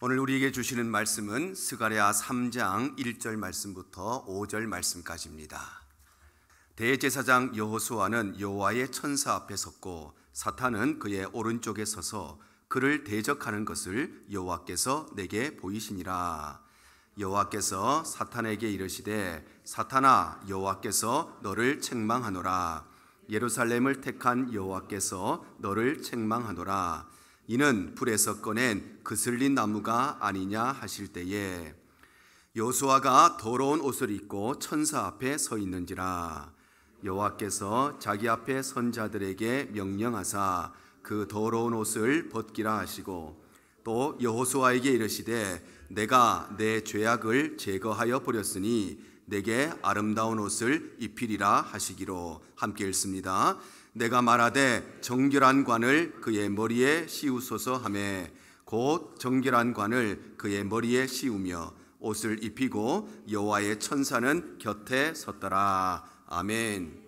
오늘 우리에게 주시는 말씀은 스가랴 3장 1절 말씀부터 5절 말씀까지입니다. 대제사장 여호수아는 여호와의 천사 앞에 섰고 사탄은 그의 오른쪽에 서서 그를 대적하는 것을 여호와께서 내게 보이시니라. 여호와께서 사탄에게 이르시되 사탄아, 여호와께서 너를 책망하노라. 예루살렘을 택한 여호와께서 너를 책망하노라. 이는 불에서 꺼낸 그슬린 나무가 아니냐 하실 때에 여호수아가 더러운 옷을 입고 천사 앞에 서 있는지라. 여호와께서 자기 앞에 선 자들에게 명령하사 그 더러운 옷을 벗기라 하시고 또 여호수아에게 이르시되 내가 내 죄악을 제거하여 버렸으니 내게 아름다운 옷을 입히리라 하시기로. 함께 읽습니다. 내가 말하되 정결한 관을 그의 머리에 씌우소서 하매 곧 정결한 관을 그의 머리에 씌우며 옷을 입히고 여호와의 천사는 곁에 섰더라. 아멘.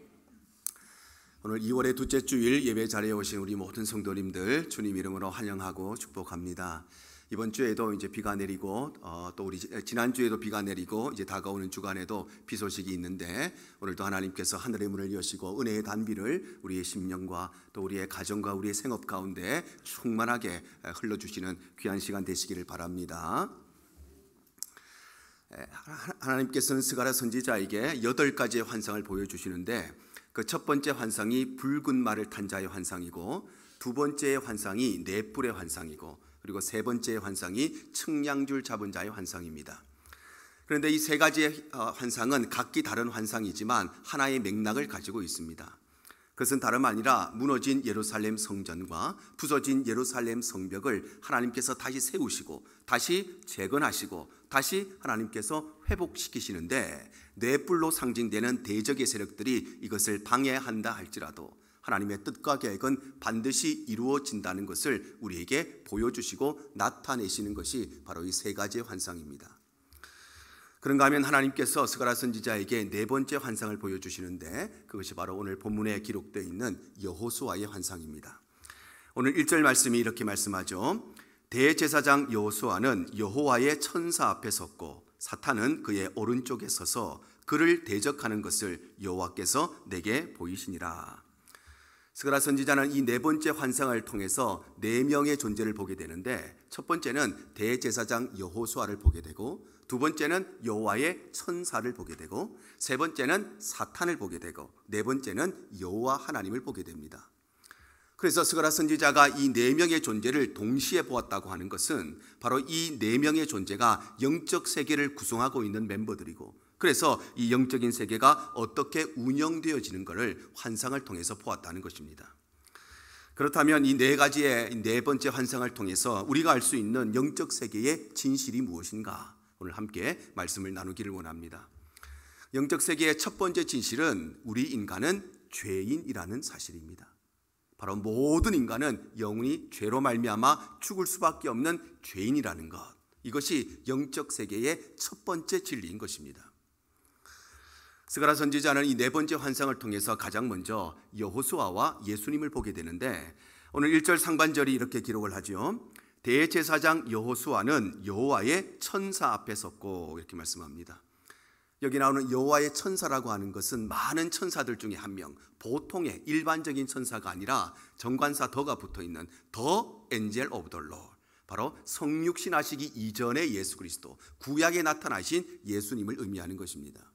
오늘 2월의 둘째 주일 예배 자리에 오신 우리 모든 성도님들 주님 이름으로 환영하고 축복합니다. 이번 주에도 이제 비가 내리고 또 우리 지난 주에도 비가 내리고 이제 다가오는 주간에도 비 소식이 있는데 오늘도 하나님께서 하늘의 문을 여시고 은혜의 단비를 우리의 심령과 또 우리의 가정과 우리의 생업 가운데 충만하게 흘러주시는 귀한 시간 되시기를 바랍니다. 하나님께서는 스가랴 선지자에게 8가지의 환상을 보여주시는데 그 첫 번째 환상이 붉은 말을 탄 자의 환상이고 두 번째의 환상이 넷불의 환상이고 그리고 세 번째의 환상이 측량줄 잡은 자의 환상입니다. 그런데 이 세 가지의 환상은 각기 다른 환상이지만 하나의 맥락을 가지고 있습니다. 그것은 다름 아니라 무너진 예루살렘 성전과 부서진 예루살렘 성벽을 하나님께서 다시 세우시고 다시 재건하시고 다시 하나님께서 회복시키시는데 뇌불로 상징되는 대적의 세력들이 이것을 방해한다 할지라도 하나님의 뜻과 계획은 반드시 이루어진다는 것을 우리에게 보여주시고 나타내시는 것이 바로 이 세 가지의 환상입니다. 그런가 하면 하나님께서 스가랴 선지자에게 네 번째 환상을 보여주시는데 그것이 바로 오늘 본문에 기록되어 있는 여호수아의 환상입니다. 오늘 1절 말씀이 이렇게 말씀하죠. 대제사장 여호수아는 여호와의 천사 앞에 섰고 사탄은 그의 오른쪽에 서서 그를 대적하는 것을 여호와께서 내게 보이시니라. 스가랴 선지자는 이 네 번째 환상을 통해서 네 명의 존재를 보게 되는데 첫 번째는 대제사장 여호수아를 보게 되고 두 번째는 여호와의 천사를 보게 되고 세 번째는 사탄을 보게 되고 네 번째는 여호와 하나님을 보게 됩니다. 그래서 스가랴 선지자가 이 네 명의 존재를 동시에 보았다고 하는 것은 바로 이 네 명의 존재가 영적 세계를 구성하고 있는 멤버들이고 그래서 이 영적인 세계가 어떻게 운영되어지는 것을 환상을 통해서 보았다는 것입니다. 그렇다면 이 네 가지의 네 번째 환상을 통해서 우리가 알 수 있는 영적 세계의 진실이 무엇인가 오늘 함께 말씀을 나누기를 원합니다. 영적 세계의 첫 번째 진실은 우리 인간은 죄인이라는 사실입니다. 바로 모든 인간은 영원히 죄로 말미암아 죽을 수밖에 없는 죄인이라는 것, 이것이 영적 세계의 첫 번째 진리인 것입니다. 스가랴 선지자는 이 네 번째 환상을 통해서 가장 먼저 여호수아와 예수님을 보게 되는데 오늘 1절 상반절이 이렇게 기록을 하죠. 대제사장 여호수아는 여호와의 천사 앞에 섰고 이렇게 말씀합니다. 여기 나오는 여호와의 천사라고 하는 것은 많은 천사들 중에 한 명, 보통의 일반적인 천사가 아니라 정관사 더가 붙어있는 더 엔젤 오브 더 로드, 바로 성육신하시기 이전의 예수 그리스도, 구약에 나타나신 예수님을 의미하는 것입니다.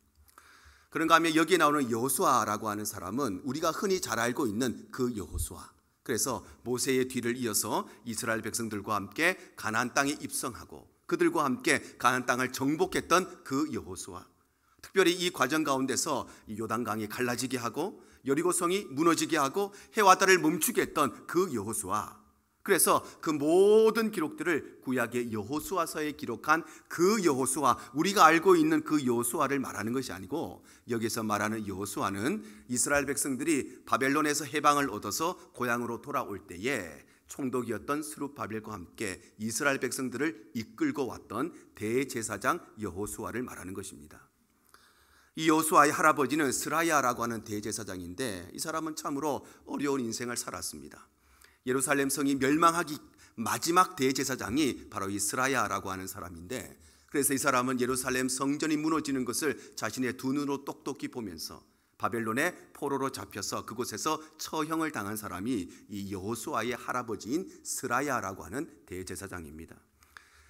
그런가 하면 여기에 나오는 여호수아라고 하는 사람은 우리가 흔히 잘 알고 있는 그 여호수아, 그래서 모세의 뒤를 이어서 이스라엘 백성들과 함께 가나안 땅에 입성하고 그들과 함께 가나안 땅을 정복했던 그 여호수아, 특별히 이 과정 가운데서 요단강이 갈라지게 하고 여리고성이 무너지게 하고 해와 달을 멈추게 했던 그 여호수아, 그래서 그 모든 기록들을 구약의 여호수아서에 기록한 그 여호수아, 우리가 알고 있는 그 여호수아를 말하는 것이 아니고 여기서 말하는 여호수아는 이스라엘 백성들이 바벨론에서 해방을 얻어서 고향으로 돌아올 때에 총독이었던 스룹바벨과 함께 이스라엘 백성들을 이끌고 왔던 대제사장 여호수아를 말하는 것입니다. 이 여호수아의 할아버지는 스라야라고 하는 대제사장인데 이 사람은 참으로 어려운 인생을 살았습니다. 예루살렘 성이 멸망하기 마지막 대제사장이 바로 이 스라야라고 하는 사람인데, 그래서 이 사람은 예루살렘 성전이 무너지는 것을 자신의 두 눈으로 똑똑히 보면서 바벨론의 포로로 잡혀서 그곳에서 처형을 당한 사람이 이 여호수아의 할아버지인 스라야라고 하는 대제사장입니다.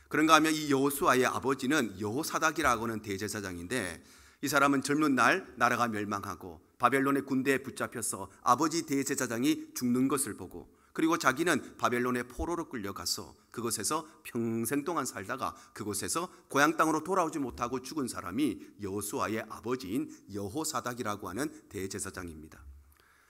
그런가 하면 이 여호수아의 아버지는 여호사닥이라고 하는 대제사장인데, 이 사람은 젊은 날 나라가 멸망하고 바벨론의 군대에 붙잡혀서 아버지 대제사장이 죽는 것을 보고, 그리고 자기는 바벨론의 포로로 끌려가서 그곳에서 평생 동안 살다가 그곳에서 고향 땅으로 돌아오지 못하고 죽은 사람이 여호수아의 아버지인 여호사닥이라고 하는 대제사장입니다.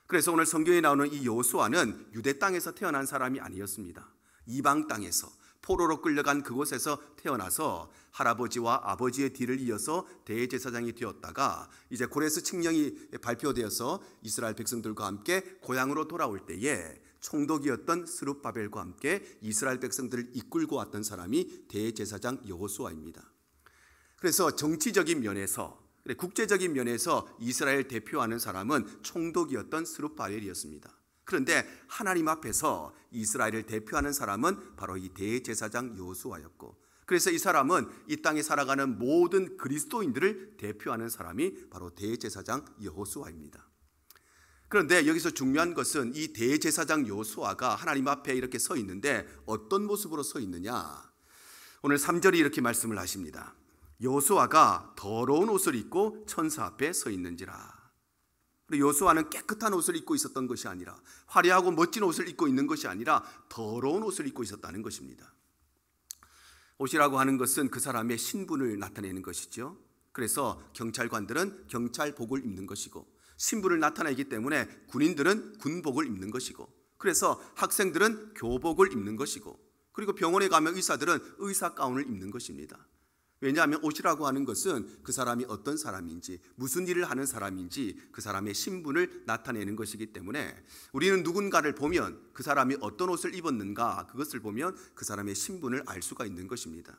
그래서 오늘 성경에 나오는 이 여호수아는 유대 땅에서 태어난 사람이 아니었습니다. 이방 땅에서 포로로 끌려간 그곳에서 태어나서 할아버지와 아버지의 뒤를 이어서 대제사장이 되었다가 이제 고레스 칙령이 발표되어서 이스라엘 백성들과 함께 고향으로 돌아올 때에 총독이었던 스룹바벨과 함께 이스라엘 백성들을 이끌고 왔던 사람이 대제사장 여호수아입니다. 그래서 정치적인 면에서, 국제적인 면에서 이스라엘 대표하는 사람은 총독이었던 스룹바벨이었습니다. 그런데 하나님 앞에서 이스라엘을 대표하는 사람은 바로 이 대제사장 여호수아였고, 그래서 이 사람은 이 땅에 살아가는 모든 그리스도인들을 대표하는 사람이 바로 대제사장 여호수아입니다. 그런데 여기서 중요한 것은 이 대제사장 여호수아가 하나님 앞에 이렇게 서 있는데 어떤 모습으로 서 있느냐. 오늘 3절이 이렇게 말씀을 하십니다. 여호수아가 더러운 옷을 입고 천사 앞에 서 있는지라. 여호수아는 깨끗한 옷을 입고 있었던 것이 아니라, 화려하고 멋진 옷을 입고 있는 것이 아니라 더러운 옷을 입고 있었다는 것입니다. 옷이라고 하는 것은 그 사람의 신분을 나타내는 것이죠. 그래서 경찰관들은 경찰복을 입는 것이고, 신분을 나타내기 때문에 군인들은 군복을 입는 것이고, 그래서 학생들은 교복을 입는 것이고, 그리고 병원에 가면 의사들은 의사 가운을 입는 것입니다. 왜냐하면 옷이라고 하는 것은 그 사람이 어떤 사람인지, 무슨 일을 하는 사람인지 그 사람의 신분을 나타내는 것이기 때문에 우리는 누군가를 보면 그 사람이 어떤 옷을 입었는가, 그것을 보면 그 사람의 신분을 알 수가 있는 것입니다.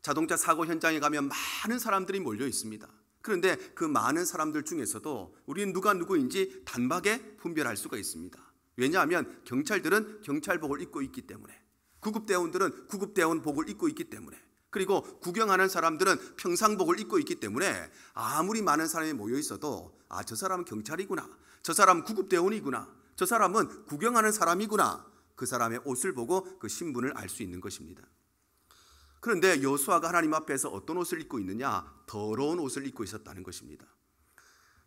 자동차 사고 현장에 가면 많은 사람들이 몰려 있습니다. 그런데 그 많은 사람들 중에서도 우리는 누가 누구인지 단박에 분별할 수가 있습니다. 왜냐하면 경찰들은 경찰복을 입고 있기 때문에, 구급대원들은 구급대원복을 입고 있기 때문에, 그리고 구경하는 사람들은 평상복을 입고 있기 때문에 아무리 많은 사람이 모여 있어도 저 사람은 경찰이구나, 저 사람은 구급대원이구나, 저 사람은 구경하는 사람이구나, 그 사람의 옷을 보고 그 신분을 알 수 있는 것입니다. 그런데 여호수아가 하나님 앞에서 어떤 옷을 입고 있느냐? 더러운 옷을 입고 있었다는 것입니다.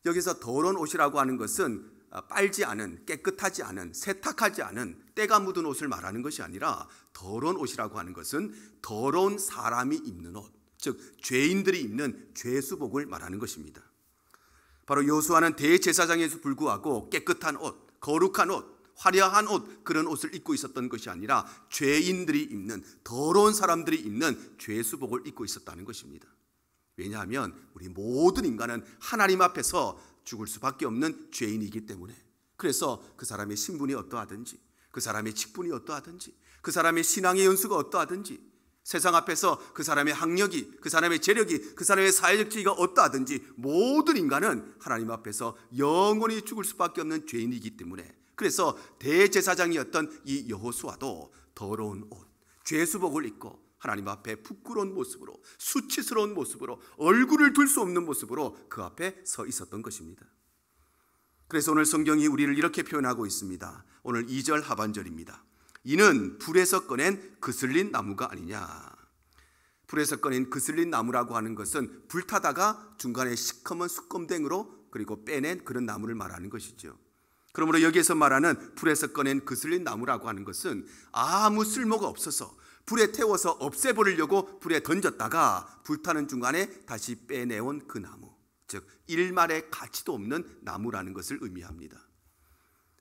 여기서 더러운 옷이라고 하는 것은 빨지 않은, 깨끗하지 않은, 세탁하지 않은 때가 묻은 옷을 말하는 것이 아니라, 더러운 옷이라고 하는 것은 더러운 사람이 입는 옷, 즉 죄인들이 입는 죄수복을 말하는 것입니다. 바로 여호수아는 대제사장에서 불구하고 깨끗한 옷, 거룩한 옷, 화려한 옷, 그런 옷을 입고 있었던 것이 아니라 죄인들이 입는, 더러운 사람들이 입는 죄수복을 입고 있었다는 것입니다. 왜냐하면 우리 모든 인간은 하나님 앞에서 죽을 수밖에 없는 죄인이기 때문에, 그래서 그 사람의 신분이 어떠하든지, 그 사람의 직분이 어떠하든지, 그 사람의 신앙의 연수가 어떠하든지, 세상 앞에서 그 사람의 학력이, 그 사람의 재력이, 그 사람의 사회적 지위가 어떠하든지 모든 인간은 하나님 앞에서 영원히 죽을 수밖에 없는 죄인이기 때문에, 그래서 대제사장이었던 이 여호수아도 더러운 옷, 죄수복을 입고 하나님 앞에 부끄러운 모습으로, 수치스러운 모습으로, 얼굴을 들 수 없는 모습으로 그 앞에 서 있었던 것입니다. 그래서 오늘 성경이 우리를 이렇게 표현하고 있습니다. 오늘 2절 하반절입니다. 이는 불에서 꺼낸 그슬린 나무가 아니냐. 불에서 꺼낸 그슬린 나무라고 하는 것은 불타다가 중간에 시커먼 숯검댕으로 그리고 빼낸 그런 나무를 말하는 것이죠. 그러므로 여기에서 말하는 불에서 꺼낸 그슬린 나무라고 하는 것은 아무 쓸모가 없어서 불에 태워서 없애버리려고 불에 던졌다가 불타는 중간에 다시 빼내온 그 나무, 즉 일말의 가치도 없는 나무라는 것을 의미합니다.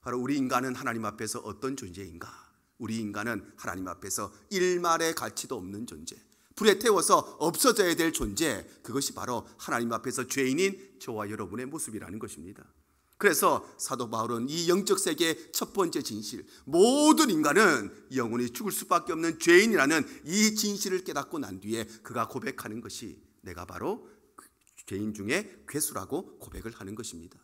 바로 우리 인간은 하나님 앞에서 어떤 존재인가? 우리 인간은 하나님 앞에서 일말의 가치도 없는 존재, 불에 태워서 없어져야 될 존재, 그것이 바로 하나님 앞에서 죄인인 저와 여러분의 모습이라는 것입니다. 그래서 사도 바울은 이 영적 세계의 첫 번째 진실, 모든 인간은 영원히 죽을 수밖에 없는 죄인이라는 이 진실을 깨닫고 난 뒤에 그가 고백하는 것이 내가 바로 죄인 중에 괴수라고 고백을 하는 것입니다.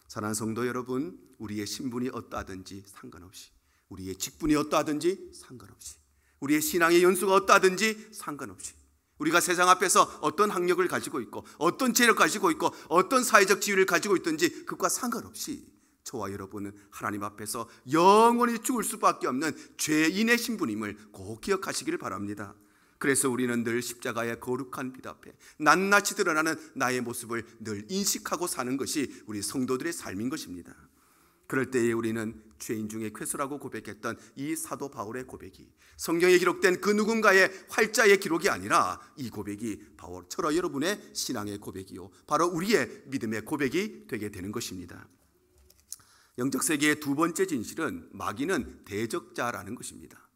사랑하는 성도 여러분, 우리의 신분이 어떠하든지 상관없이 우리의 직분이 어떠하든지 상관없이, 우리의 신앙의 연수가 어떠하든지 상관없이, 우리가 세상 앞에서 어떤 학력을 가지고 있고 어떤 재력을 가지고 있고 어떤 사회적 지위를 가지고 있든지 그것과 상관없이 저와 여러분은 하나님 앞에서 영원히 죽을 수밖에 없는 죄인의 신분임을 꼭 기억하시기를 바랍니다. 그래서 우리는 늘 십자가의 거룩한 빛 앞에 낱낱이 드러나는 나의 모습을 늘 인식하고 사는 것이 우리 성도들의 삶인 것입니다. 그럴 때에 우리는 죄인 중에 괴수라고 고백했던 이 사도 바울의 고백이 성경에 기록된 그 누군가의 활자의 기록이 아니라 이 고백이 바로 저와 여러분의 신앙의 고백이요, 바로 우리의 믿음의 고백이 되게 되는 것입니다. 영적 세계의 두 번째 진실은 마귀는 대적자라는 것입니다.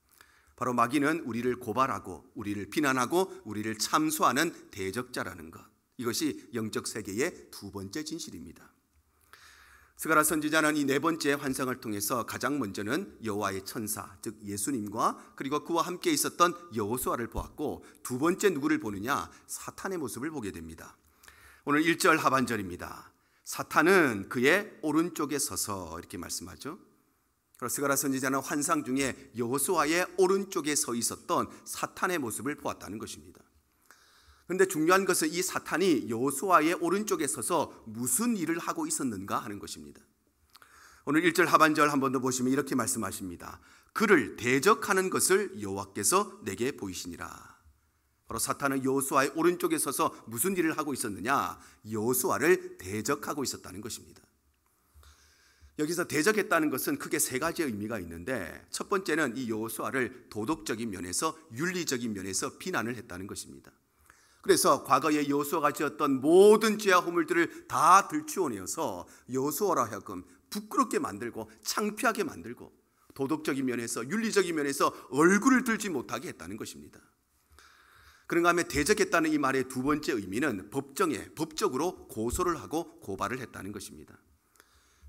바로 마귀는 우리를 고발하고 우리를 비난하고 우리를 참소하는 대적자라는 것, 이것이 영적 세계의 두 번째 진실입니다. 스가랴 선지자는 이 네 번째 환상을 통해서 가장 먼저는 여호와의 천사, 즉 예수님과 그리고 그와 함께 있었던 여호수아를 보았고, 두 번째 누구를 보느냐? 사탄의 모습을 보게 됩니다. 오늘 1절 하반절입니다. 사탄은 그의 오른쪽에 서서, 이렇게 말씀하죠. 스가랴 선지자는 환상 중에 여호수아의 오른쪽에 서 있었던 사탄의 모습을 보았다는 것입니다. 그런데 중요한 것은 이 사탄이 여호수아의 오른쪽에 서서 무슨 일을 하고 있었는가 하는 것입니다. 오늘 1절 하반절 한 번 더 보시면 이렇게 말씀하십니다. 그를 대적하는 것을 여호와께서 내게 보이시니라. 바로 사탄은 여호수아의 오른쪽에 서서 무슨 일을 하고 있었느냐? 여호수아를 대적하고 있었다는 것입니다. 여기서 대적했다는 것은 크게 세 가지의 의미가 있는데, 첫 번째는 이 여호수아를 도덕적인 면에서, 윤리적인 면에서 비난을 했다는 것입니다. 그래서 과거에 여호수아가 지었던 모든 죄와 허물들을 다 들추어내어서 여호수아로 하여금 부끄럽게 만들고 창피하게 만들고 도덕적인 면에서, 윤리적인 면에서 얼굴을 들지 못하게 했다는 것입니다. 그런가 하면 대적했다는 이 말의 두 번째 의미는 법적으로 고소를 하고 고발을 했다는 것입니다.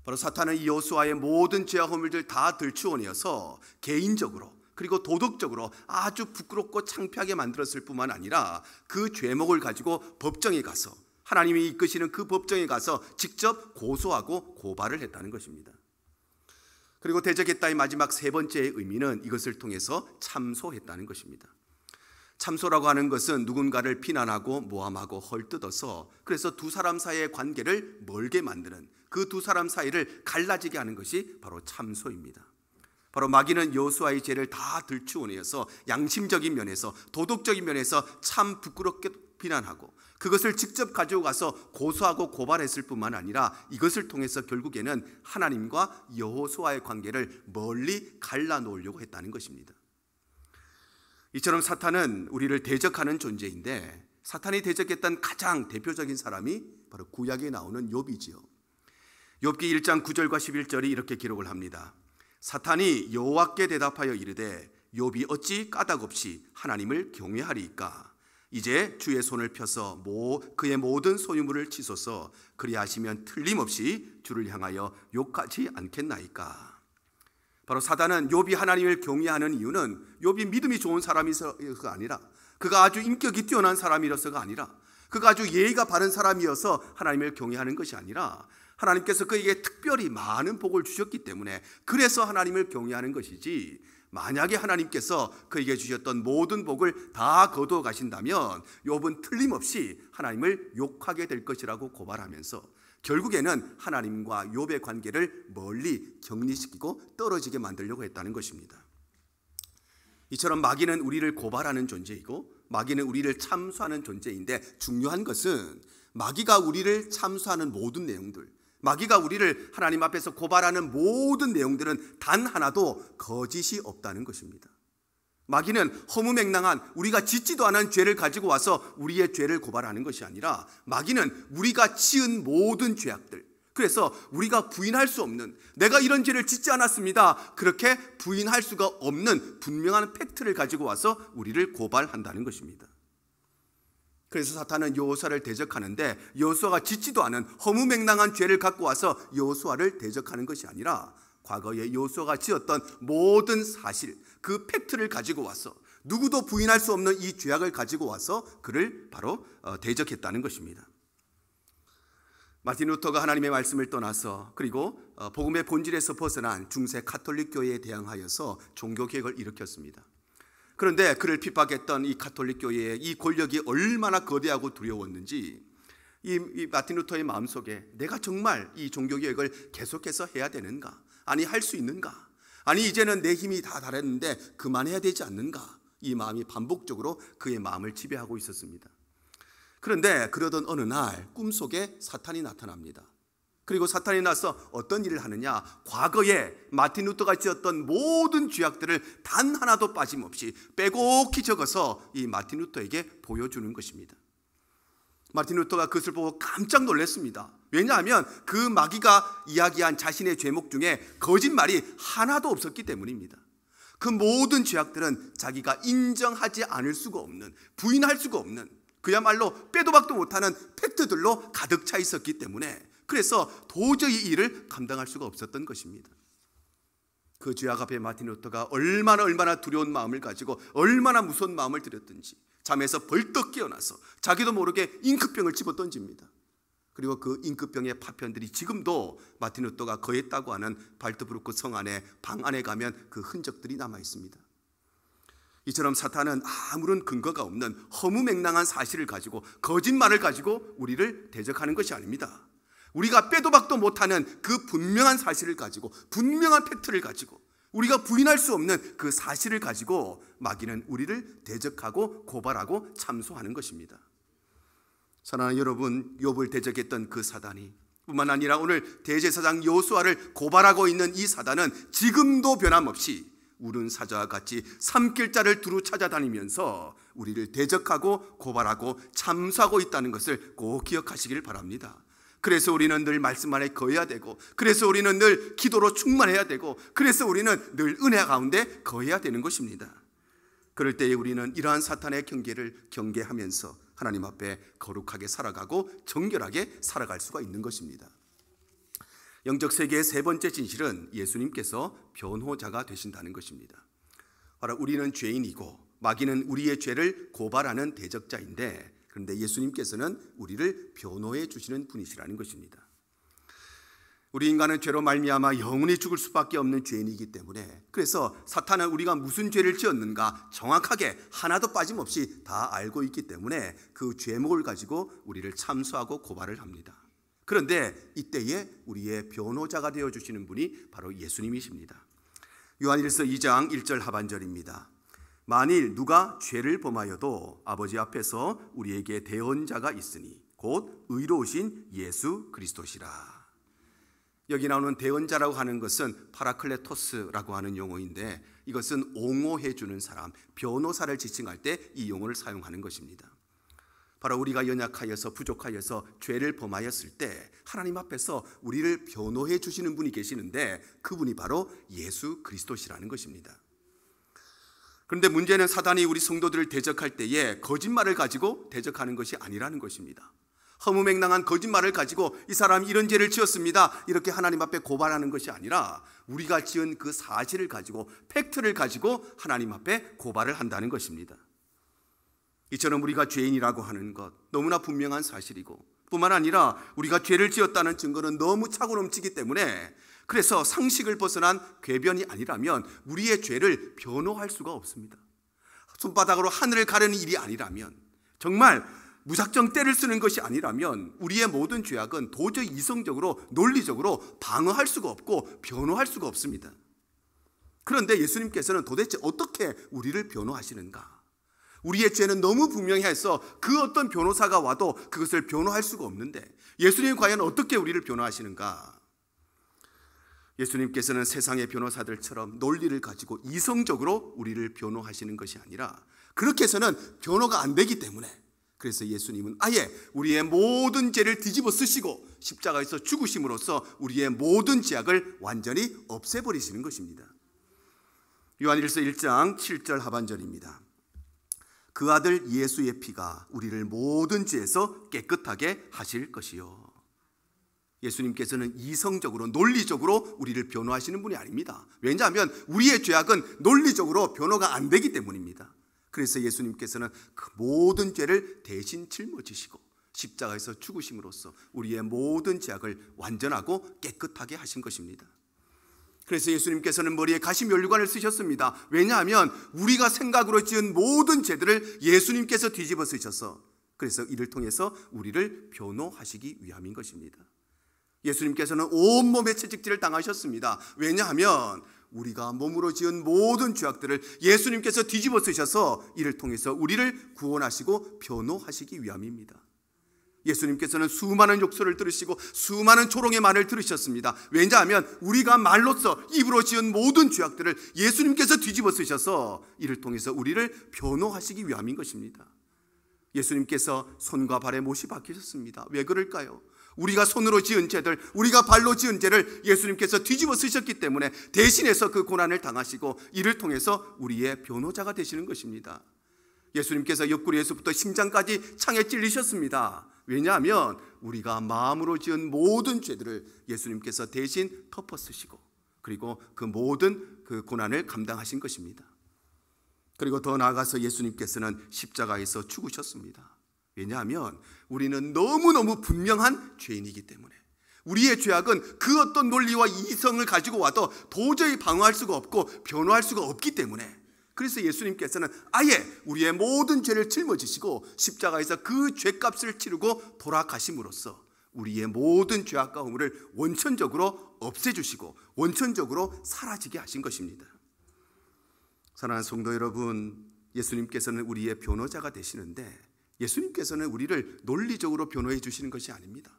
바로 사탄은 이 여호수아의 모든 죄와 허물들 다 들추어내어서 개인적으로 그리고 도덕적으로 아주 부끄럽고 창피하게 만들었을 뿐만 아니라 그 죄목을 가지고 법정에 가서, 하나님이 이끄시는 그 법정에 가서 직접 고소하고 고발을 했다는 것입니다. 그리고 대적했다의 마지막 세 번째의 의미는 이것을 통해서 참소했다는 것입니다. 참소라고 하는 것은 누군가를 비난하고 모함하고 헐뜯어서 그래서 두 사람 사이의 관계를 멀게 만드는, 그 두 사람 사이를 갈라지게 하는 것이 바로 참소입니다. 바로 마귀는 여호수아의 죄를 다 들추어내어서 양심적인 면에서, 도덕적인 면에서 참 부끄럽게 비난하고 그것을 직접 가지고 가서 고소하고 고발했을 뿐만 아니라 이것을 통해서 결국에는 하나님과 여호수아의 관계를 멀리 갈라놓으려고 했다는 것입니다. 이처럼 사탄은 우리를 대적하는 존재인데, 사탄이 대적했던 가장 대표적인 사람이 바로 구약에 나오는 욥이지요. 욥기 1장 9절과 11절이 이렇게 기록을 합니다. 사탄이 여호와께 대답하여 이르되 욥이 어찌 까닭없이 하나님을 경외하리이까? 이제 주의 손을 펴서 그의 모든 소유물을 치소서. 그리하시면 틀림없이 주를 향하여 욕하지 않겠나이까? 바로 사탄은 욥이 하나님을 경외하는 이유는 욥이 믿음이 좋은 사람이어서가 아니라, 그가 아주 인격이 뛰어난 사람이라서가 아니라, 그가 아주 예의가 바른 사람이어서 하나님을 경외하는 것이 아니라, 하나님께서 그에게 특별히 많은 복을 주셨기 때문에 그래서 하나님을 경외하는 것이지, 만약에 하나님께서 그에게 주셨던 모든 복을 다 거두어 가신다면 욥은 틀림없이 하나님을 욕하게 될 것이라고 고발하면서 결국에는 하나님과 욥의 관계를 멀리 격리시키고 떨어지게 만들려고 했다는 것입니다. 이처럼 마귀는 우리를 고발하는 존재이고 마귀는 우리를 참수하는 존재인데, 중요한 것은 마귀가 우리를 참수하는 모든 내용들, 마귀가 우리를 하나님 앞에서 고발하는 모든 내용들은 단 하나도 거짓이 없다는 것입니다. 마귀는 허무맹랑한 우리가 짓지도 않은 죄를 가지고 와서 우리의 죄를 고발하는 것이 아니라, 마귀는 우리가 지은 모든 죄악들, 그래서 우리가 부인할 수 없는, 내가 이런 죄를 짓지 않았습니다, 그렇게 부인할 수가 없는 분명한 팩트를 가지고 와서 우리를 고발한다는 것입니다. 그래서 사탄은 여호수아를 대적하는데, 여호수아가 짓지도 않은 허무맹랑한 죄를 갖고 와서 여호수아를 대적하는 것이 아니라 과거에 여호수아가 지었던 모든 사실, 그 팩트를 가지고 와서 누구도 부인할 수 없는 이 죄악을 가지고 와서 그를 바로 대적했다는 것입니다. 마틴 루터가 하나님의 말씀을 떠나서 그리고 복음의 본질에서 벗어난 중세 가톨릭 교회에 대항하여서 종교개혁을 일으켰습니다. 그런데 그를 핍박했던 이 가톨릭 교회의 이 권력이 얼마나 거대하고 두려웠는지 이 마틴 루터의 마음속에 내가 정말 이 종교개혁을 계속해서 해야 되는가? 아니 할 수 있는가? 아니 이제는 내 힘이 다 달했는데 그만해야 되지 않는가? 이 마음이 반복적으로 그의 마음을 지배하고 있었습니다. 그런데 그러던 어느 날 꿈속에 사탄이 나타납니다. 그리고 사탄이 나서 어떤 일을 하느냐? 과거에 마틴 루터가 지었던 모든 죄악들을 단 하나도 빠짐없이 빼곡히 적어서 이 마틴 루터에게 보여주는 것입니다. 마틴 루터가 그것을 보고 깜짝 놀랐습니다. 왜냐하면 그 마귀가 이야기한 자신의 죄목 중에 거짓말이 하나도 없었기 때문입니다. 그 모든 죄악들은 자기가 인정하지 않을 수가 없는, 부인할 수가 없는, 그야말로 빼도 박도 못하는 팩트들로 가득 차 있었기 때문에 그래서 도저히 이 일을 감당할 수가 없었던 것입니다. 그 죄악 앞에 마틴 루터가 얼마나 두려운 마음을 가지고 얼마나 무서운 마음을 들였든지 잠에서 벌떡 깨어나서 자기도 모르게 잉크병을 집어던집니다. 그리고 그 잉크병의 파편들이 지금도 마틴 루터가 거했다고 하는 발트부르크 성 안에 방 안에 가면 그 흔적들이 남아 있습니다. 이처럼 사탄은 아무런 근거가 없는 허무맹랑한 사실을 가지고 거짓말을 가지고 우리를 대적하는 것이 아닙니다. 우리가 빼도 박도 못하는 그 분명한 사실을 가지고 분명한 팩트를 가지고 우리가 부인할 수 없는 그 사실을 가지고 마귀는 우리를 대적하고 고발하고 참소하는 것입니다. 사랑하는 여러분, 욥을 대적했던 그 사단이 뿐만 아니라 오늘 대제사장 여호수아를 고발하고 있는 이 사단은 지금도 변함없이 울은 사자와 같이 삼킬자를 두루 찾아다니면서 우리를 대적하고 고발하고 참수하고 있다는 것을 꼭 기억하시길 바랍니다. 그래서 우리는 늘 말씀 안에 거해야 되고, 그래서 우리는 늘 기도로 충만해야 되고, 그래서 우리는 늘 은혜 가운데 거해야 되는 것입니다. 그럴 때에 우리는 이러한 사탄의 경계를 경계하면서 하나님 앞에 거룩하게 살아가고 정결하게 살아갈 수가 있는 것입니다. 영적 세계의 세 번째 진실은 예수님께서 변호자가 되신다는 것입니다. 바로 우리는 죄인이고 마귀는 우리의 죄를 고발하는 대적자인데, 그런데 예수님께서는 우리를 변호해 주시는 분이시라는 것입니다. 우리 인간은 죄로 말미암아 영원히 죽을 수밖에 없는 죄인이기 때문에 그래서 사탄은 우리가 무슨 죄를 지었는가 정확하게 하나도 빠짐없이 다 알고 있기 때문에 그 죄목을 가지고 우리를 참수하고 고발을 합니다. 그런데 이때에 우리의 변호자가 되어주시는 분이 바로 예수님이십니다. 요한일서 2장 1절 하반절입니다. 만일 누가 죄를 범하여도 아버지 앞에서 우리에게 대언자가 있으니 곧 의로우신 예수 그리스도시라. 여기 나오는 대언자라고 하는 것은 파라클레토스라고 하는 용어인데 이것은 옹호해 주는 사람, 변호사를 지칭할 때 이 용어를 사용하는 것입니다. 바로 우리가 연약하여서 부족하여서 죄를 범하였을 때 하나님 앞에서 우리를 변호해 주시는 분이 계시는데 그분이 바로 예수 그리스도시라는 것입니다. 그런데 문제는 사단이 우리 성도들을 대적할 때에 거짓말을 가지고 대적하는 것이 아니라는 것입니다. 허무맹랑한 거짓말을 가지고 이 사람이 이런 죄를 지었습니다 이렇게 하나님 앞에 고발하는 것이 아니라 우리가 지은 그 사실을 가지고 팩트를 가지고 하나님 앞에 고발을 한다는 것입니다. 이처럼 우리가 죄인이라고 하는 것 너무나 분명한 사실이고 뿐만 아니라 우리가 죄를 지었다는 증거는 너무 차고 넘치기 때문에 그래서 상식을 벗어난 궤변이 아니라면 우리의 죄를 변호할 수가 없습니다. 손바닥으로 하늘을 가르는 일이 아니라면, 정말 무작정 때를 쓰는 것이 아니라면 우리의 모든 죄악은 도저히 이성적으로 논리적으로 방어할 수가 없고 변호할 수가 없습니다. 그런데 예수님께서는 도대체 어떻게 우리를 변호하시는가? 우리의 죄는 너무 분명해서 그 어떤 변호사가 와도 그것을 변호할 수가 없는데 예수님이 과연 어떻게 우리를 변호하시는가? 예수님께서는 세상의 변호사들처럼 논리를 가지고 이성적으로 우리를 변호하시는 것이 아니라 그렇게 해서는 변호가 안 되기 때문에 그래서 예수님은 아예 우리의 모든 죄를 뒤집어 쓰시고 십자가에서 죽으심으로써 우리의 모든 죄악을 완전히 없애버리시는 것입니다. 요한일서 1장 7절 하반절입니다. 그 아들 예수의 피가 우리를 모든 죄에서 깨끗하게 하실 것이요. 예수님께서는 이성적으로 논리적으로 우리를 변호하시는 분이 아닙니다. 왜냐하면 우리의 죄악은 논리적으로 변호가 안 되기 때문입니다. 그래서 예수님께서는 그 모든 죄를 대신 짊어지시고 십자가에서 죽으심으로써 우리의 모든 죄악을 완전하고 깨끗하게 하신 것입니다. 그래서 예수님께서는 머리에 가시면류관을 쓰셨습니다. 왜냐하면 우리가 생각으로 지은 모든 죄들을 예수님께서 뒤집어 쓰셔서, 그래서 이를 통해서 우리를 변호하시기 위함인 것입니다. 예수님께서는 온몸의 채찍질을 당하셨습니다. 왜냐하면 우리가 몸으로 지은 모든 죄악들을 예수님께서 뒤집어 쓰셔서 이를 통해서 우리를 구원하시고 변호하시기 위함입니다. 예수님께서는 수많은 욕설을 들으시고 수많은 조롱의 말을 들으셨습니다. 왜냐하면 우리가 말로써 입으로 지은 모든 죄악들을 예수님께서 뒤집어 쓰셔서 이를 통해서 우리를 변호하시기 위함인 것입니다. 예수님께서 손과 발에 못이 박히셨습니다. 왜 그럴까요? 우리가 손으로 지은 죄들, 우리가 발로 지은 죄를 예수님께서 뒤집어 쓰셨기 때문에 대신해서 그 고난을 당하시고 이를 통해서 우리의 변호자가 되시는 것입니다. 예수님께서 옆구리에서부터 심장까지 창에 찔리셨습니다. 왜냐하면 우리가 마음으로 지은 모든 죄들을 예수님께서 대신 덮어 쓰시고 그리고 그 모든 그 고난을 감당하신 것입니다. 그리고 더 나아가서 예수님께서는 십자가에서 죽으셨습니다. 왜냐하면 우리는 너무너무 분명한 죄인이기 때문에, 우리의 죄악은 그 어떤 논리와 이성을 가지고 와도 도저히 방어할 수가 없고 변호할 수가 없기 때문에, 그래서 예수님께서는 아예 우리의 모든 죄를 짊어지시고 십자가에서 그 죄값을 치르고 돌아가심으로써 우리의 모든 죄악과 허물을 원천적으로 없애주시고 원천적으로 사라지게 하신 것입니다. 사랑하는 성도 여러분, 예수님께서는 우리의 변호자가 되시는데 예수님께서는 우리를 논리적으로 변호해 주시는 것이 아닙니다.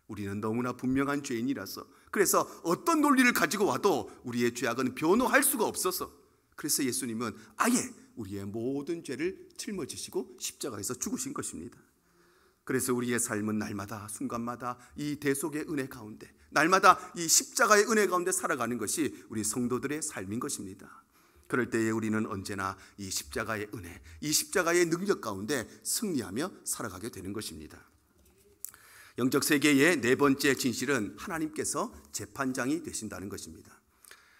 우리는 너무나 분명한 죄인이라서, 그래서 어떤 논리를 가지고 와도 우리의 죄악은 변호할 수가 없어서, 그래서 예수님은 아예 우리의 모든 죄를 짊어지시고 십자가에서 죽으신 것입니다. 그래서 우리의 삶은 날마다 순간마다 이 대속의 은혜 가운데, 날마다 이 십자가의 은혜 가운데 살아가는 것이 우리 성도들의 삶인 것입니다. 그럴 때에 우리는 언제나 이 십자가의 은혜, 이 십자가의 능력 가운데 승리하며 살아가게 되는 것입니다. 영적 세계의 네 번째 진실은 하나님께서 재판장이 되신다는 것입니다.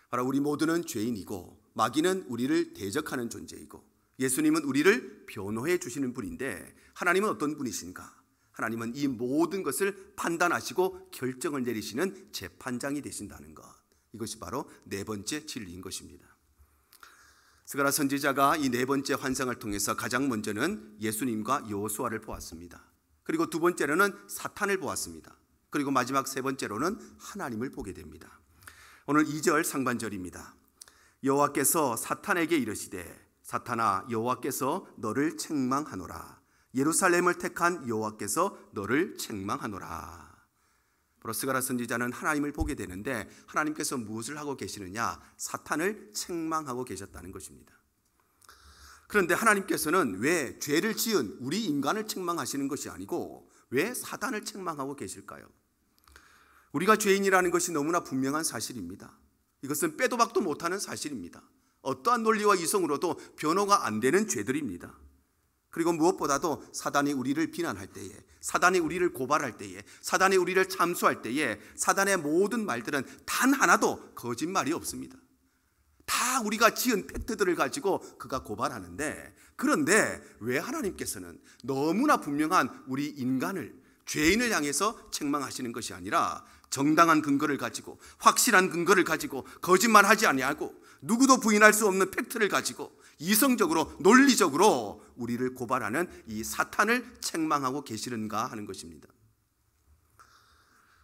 바로 우리 모두는 죄인이고 마귀는 우리를 대적하는 존재이고 예수님은 우리를 변호해 주시는 분인데, 하나님은 어떤 분이신가? 하나님은 이 모든 것을 판단하시고 결정을 내리시는 재판장이 되신다는 것, 이것이 바로 네 번째 진리인 것입니다. 스가랴 선지자가 이 네 번째 환상을 통해서 가장 먼저는 예수님과 여호수아를 보았습니다. 그리고 두 번째로는 사탄을 보았습니다. 그리고 마지막 세 번째로는 하나님을 보게 됩니다. 오늘 2절 상반절입니다. 여호와께서 사탄에게 이르시되 사탄아, 여호와께서 너를 책망하노라. 예루살렘을 택한 여호와께서 너를 책망하노라. 바로 스가랴 선지자는 하나님을 보게 되는데 하나님께서 무엇을 하고 계시느냐? 사탄을 책망하고 계셨다는 것입니다. 그런데 하나님께서는 왜 죄를 지은 우리 인간을 책망하시는 것이 아니고 왜 사탄을 책망하고 계실까요? 우리가 죄인이라는 것이 너무나 분명한 사실입니다. 이것은 빼도 박도 못하는 사실입니다. 어떠한 논리와 이성으로도 변호가 안 되는 죄들입니다. 그리고 무엇보다도 사단이 우리를 비난할 때에, 사단이 우리를 고발할 때에, 사단이 우리를 참수할 때에 사단의 모든 말들은 단 하나도 거짓말이 없습니다. 다 우리가 지은 팩트들을 가지고 그가 고발하는데, 그런데 왜 하나님께서는 너무나 분명한 우리 인간을, 죄인을 향해서 책망하시는 것이 아니라 정당한 근거를 가지고, 확실한 근거를 가지고, 거짓말하지 아니하고 누구도 부인할 수 없는 팩트를 가지고 이성적으로 논리적으로 우리를 고발하는 이 사탄을 책망하고 계시는가 하는 것입니다.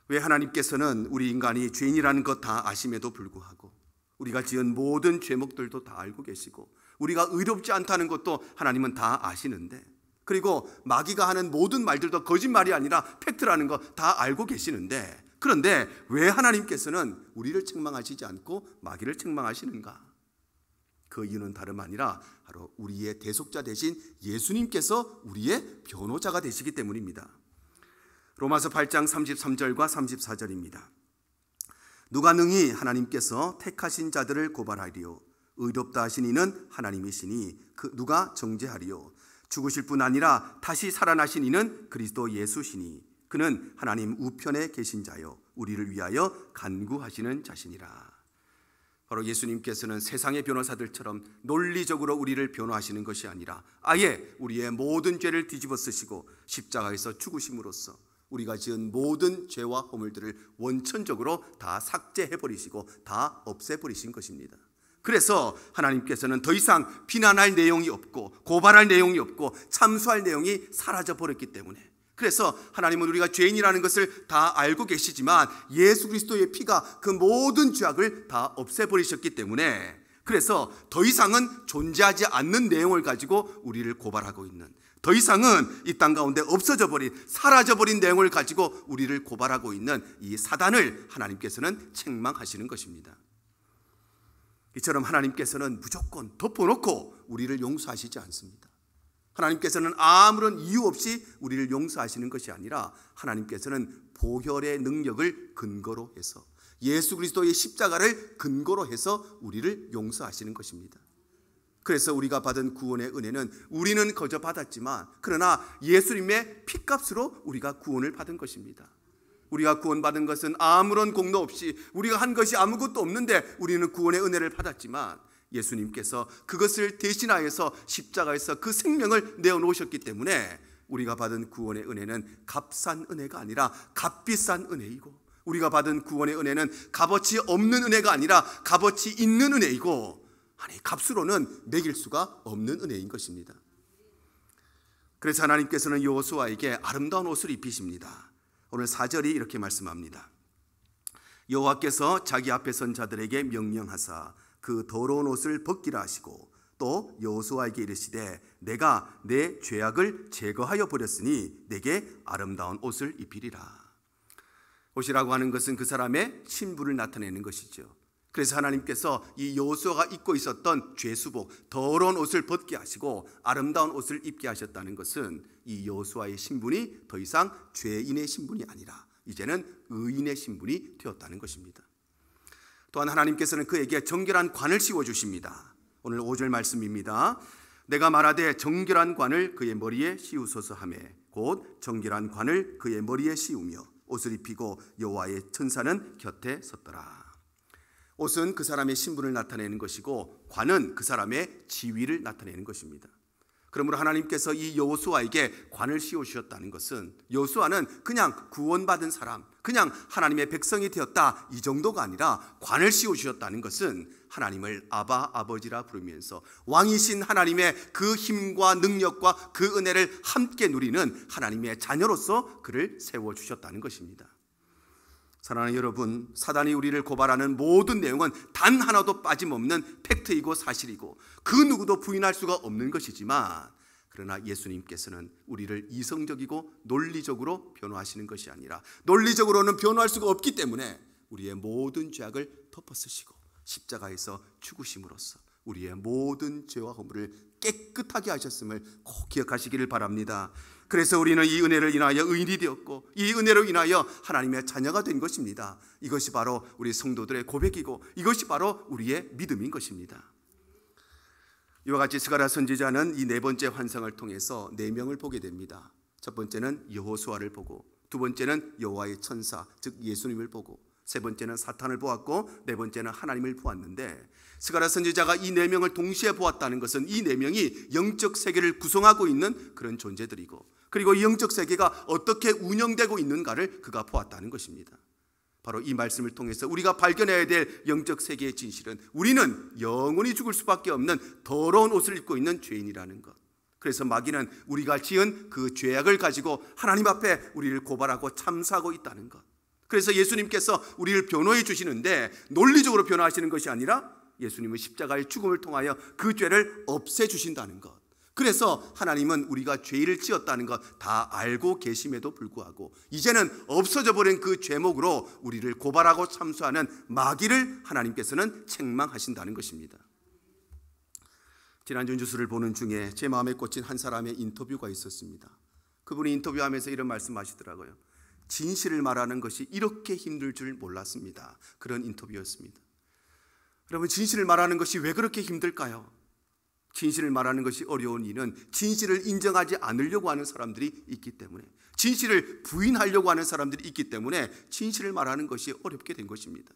왜 하나님께서는 우리 인간이 죄인이라는 것 다 아심에도 불구하고 우리가 지은 모든 죄목들도 다 알고 계시고 우리가 의롭지 않다는 것도 하나님은 다 아시는데, 그리고 마귀가 하는 모든 말들도 거짓말이 아니라 팩트라는 거 다 알고 계시는데, 그런데 왜 하나님께서는 우리를 책망하시지 않고 마귀를 책망하시는가? 그 이유는 다름 아니라 바로 우리의 대속자 되신 예수님께서 우리의 변호자가 되시기 때문입니다. 로마서 8장 33절과 34절입니다. 누가 능히 하나님께서 택하신 자들을 고발하리요? 의롭다 하신 이는 하나님이시니 누가 정죄하리요? 죽으실 뿐 아니라 다시 살아나신 이는 그리스도 예수시니 그는 하나님 우편에 계신 자요 우리를 위하여 간구하시는 자시니라. 바로 예수님께서는 세상의 변호사들처럼 논리적으로 우리를 변호하시는 것이 아니라 아예 우리의 모든 죄를 뒤집어 쓰시고 십자가에서 죽으심으로써 우리가 지은 모든 죄와 허물들을 원천적으로 다 삭제해버리시고 다 없애버리신 것입니다. 그래서 하나님께서는 더 이상 비난할 내용이 없고 고발할 내용이 없고 참수할 내용이 사라져버렸기 때문에, 그래서 하나님은 우리가 죄인이라는 것을 다 알고 계시지만 예수 그리스도의 피가 그 모든 죄악을 다 없애버리셨기 때문에, 그래서 더 이상은 존재하지 않는 내용을 가지고 우리를 고발하고 있는, 더 이상은 이 땅 가운데 없어져 버린, 사라져버린 내용을 가지고 우리를 고발하고 있는 이 사단을 하나님께서는 책망하시는 것입니다. 이처럼 하나님께서는 무조건 덮어놓고 우리를 용서하시지 않습니다. 하나님께서는 아무런 이유 없이 우리를 용서하시는 것이 아니라 하나님께서는 보혈의 능력을 근거로 해서, 예수 그리스도의 십자가를 근거로 해서 우리를 용서하시는 것입니다. 그래서 우리가 받은 구원의 은혜는 우리는 거저 받았지만 그러나 예수님의 피값으로 우리가 구원을 받은 것입니다. 우리가 구원받은 것은 아무런 공로 없이 우리가 한 것이 아무것도 없는데 우리는 구원의 은혜를 받았지만 예수님께서 그것을 대신하여서 십자가에서 그 생명을 내어놓으셨기 때문에 우리가 받은 구원의 은혜는 값싼 은혜가 아니라 값비싼 은혜이고, 우리가 받은 구원의 은혜는 값어치 없는 은혜가 아니라 값어치 있는 은혜이고, 아니 값으로는 매길 수가 없는 은혜인 것입니다. 그래서 하나님께서는 여호수아에게 아름다운 옷을 입히십니다. 오늘 4절이 이렇게 말씀합니다. 여호와께서 자기 앞에 선 자들에게 명령하사 그 더러운 옷을 벗기라 하시고 또 여호수아에게 이르시되 내가 내 죄악을 제거하여 버렸으니 내게 아름다운 옷을 입히리라. 옷이라고 하는 것은 그 사람의 신분을 나타내는 것이죠. 그래서 하나님께서 이 여호수아가 입고 있었던 죄수복, 더러운 옷을 벗게 하시고 아름다운 옷을 입게 하셨다는 것은 이 여호수아의 신분이 더 이상 죄인의 신분이 아니라 이제는 의인의 신분이 되었다는 것입니다. 또한 하나님께서는 그에게 정결한 관을 씌워주십니다. 오늘 5절 말씀입니다. 내가 말하되 정결한 관을 그의 머리에 씌우소서 하매 곧 정결한 관을 그의 머리에 씌우며 옷을 입히고 여호와의 천사는 곁에 섰더라. 옷은 그 사람의 신분을 나타내는 것이고 관은 그 사람의 지위를 나타내는 것입니다. 그러므로 하나님께서 이 여호수아에게 관을 씌워주셨다는 것은 여호수아는 그냥 구원받은 사람, 그냥 하나님의 백성이 되었다 이 정도가 아니라 관을 씌워주셨다는 것은 하나님을 아바 아버지라 부르면서 왕이신 하나님의 그 힘과 능력과 그 은혜를 함께 누리는 하나님의 자녀로서 그를 세워주셨다는 것입니다. 사랑하는 여러분, 사단이 우리를 고발하는 모든 내용은 단 하나도 빠짐없는 팩트이고 사실이고 그 누구도 부인할 수가 없는 것이지만, 그러나 예수님께서는 우리를 이성적이고 논리적으로 변호하시는 것이 아니라 논리적으로는 변호할 수가 없기 때문에 우리의 모든 죄악을 덮어쓰시고 십자가에서 죽으심으로써 우리의 모든 죄와 허물을 깨끗하게 하셨음을 꼭 기억하시기를 바랍니다. 그래서 우리는 이 은혜를 인하여 의인이 되었고 이 은혜로 인하여 하나님의 자녀가 된 것입니다. 이것이 바로 우리 성도들의 고백이고 이것이 바로 우리의 믿음인 것입니다. 이와 같이 스가랴 선지자는 이 네 번째 환상을 통해서 네 명을 보게 됩니다. 첫 번째는 여호수아를 보고, 두 번째는 여호와의 천사 즉 예수님을 보고, 세 번째는 사탄을 보았고 네 번째는 하나님을 보았는데, 스가랴 선지자가 이 네 명을 동시에 보았다는 것은 이 네 명이 영적 세계를 구성하고 있는 그런 존재들이고, 그리고 이 영적 세계가 어떻게 운영되고 있는가를 그가 보았다는 것입니다. 바로 이 말씀을 통해서 우리가 발견해야 될 영적 세계의 진실은 우리는 영원히 죽을 수밖에 없는 더러운 옷을 입고 있는 죄인이라는 것. 그래서 마귀는 우리가 지은 그 죄악을 가지고 하나님 앞에 우리를 고발하고 참사하고 있다는 것. 그래서 예수님께서 우리를 변호해 주시는데 논리적으로 변호하시는 것이 아니라 예수님은 십자가의 죽음을 통하여 그 죄를 없애주신다는 것. 그래서 하나님은 우리가 죄를 지었다는 것 다 알고 계심에도 불구하고 이제는 없어져 버린 그 죄목으로 우리를 고발하고 참수하는 마귀를 하나님께서는 책망하신다는 것입니다. 지난주 뉴스를 보는 중에 제 마음에 꽂힌 한 사람의 인터뷰가 있었습니다. 그분이 인터뷰하면서 이런 말씀하시더라고요. 진실을 말하는 것이 이렇게 힘들 줄 몰랐습니다. 그런 인터뷰였습니다. 여러분, 진실을 말하는 것이 왜 그렇게 힘들까요? 진실을 말하는 것이 어려운 이유는 진실을 인정하지 않으려고 하는 사람들이 있기 때문에, 진실을 부인하려고 하는 사람들이 있기 때문에 진실을 말하는 것이 어렵게 된 것입니다.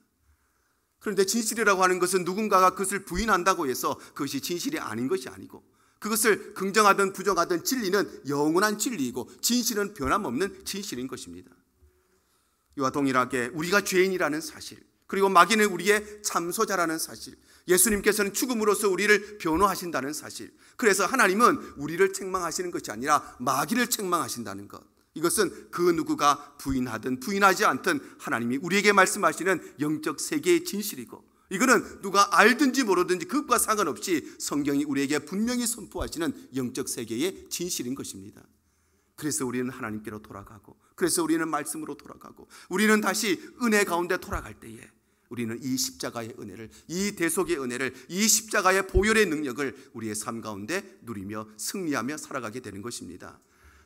그런데 진실이라고 하는 것은 누군가가 그것을 부인한다고 해서 그것이 진실이 아닌 것이 아니고, 그것을 긍정하든 부정하든 진리는 영원한 진리이고 진실은 변함없는 진실인 것입니다. 이와 동일하게 우리가 죄인이라는 사실, 그리고 마귀는 우리의 참소자라는 사실, 예수님께서는 죽음으로써 우리를 변호하신다는 사실, 그래서 하나님은 우리를 책망하시는 것이 아니라 마귀를 책망하신다는 것, 이것은 그 누구가 부인하든 부인하지 않든 하나님이 우리에게 말씀하시는 영적 세계의 진실이고, 이거는 누가 알든지 모르든지 그것과 상관없이 성경이 우리에게 분명히 선포하시는 영적 세계의 진실인 것입니다. 그래서 우리는 하나님께로 돌아가고, 그래서 우리는 말씀으로 돌아가고, 우리는 다시 은혜 가운데 돌아갈 때에 우리는 이 십자가의 은혜를, 이 대속의 은혜를, 이 십자가의 보혈의 능력을 우리의 삶 가운데 누리며 승리하며 살아가게 되는 것입니다.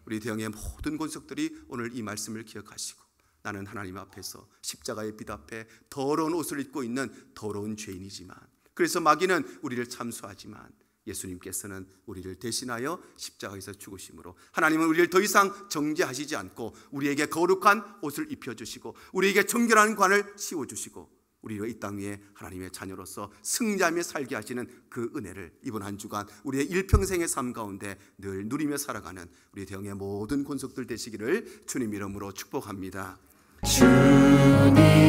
우리 대형의 모든 권속들이 오늘 이 말씀을 기억하시고, 나는 하나님 앞에서 십자가의 빛 앞에 더러운 옷을 입고 있는 더러운 죄인이지만, 그래서 마귀는 우리를 참수하지만 예수님께서는 우리를 대신하여 십자가에서 죽으심으로 하나님은 우리를 더 이상 정죄하시지 않고 우리에게 거룩한 옷을 입혀주시고 우리에게 정결한 관을 씌워주시고 우리가 이 땅 위에 하나님의 자녀로서 승리하며 살게 하시는 그 은혜를 이번 한 주간 우리의 일평생의 삶 가운데 늘 누리며 살아가는 우리 대형의 모든 권속들 되시기를 주님 이름으로 축복합니다. 주님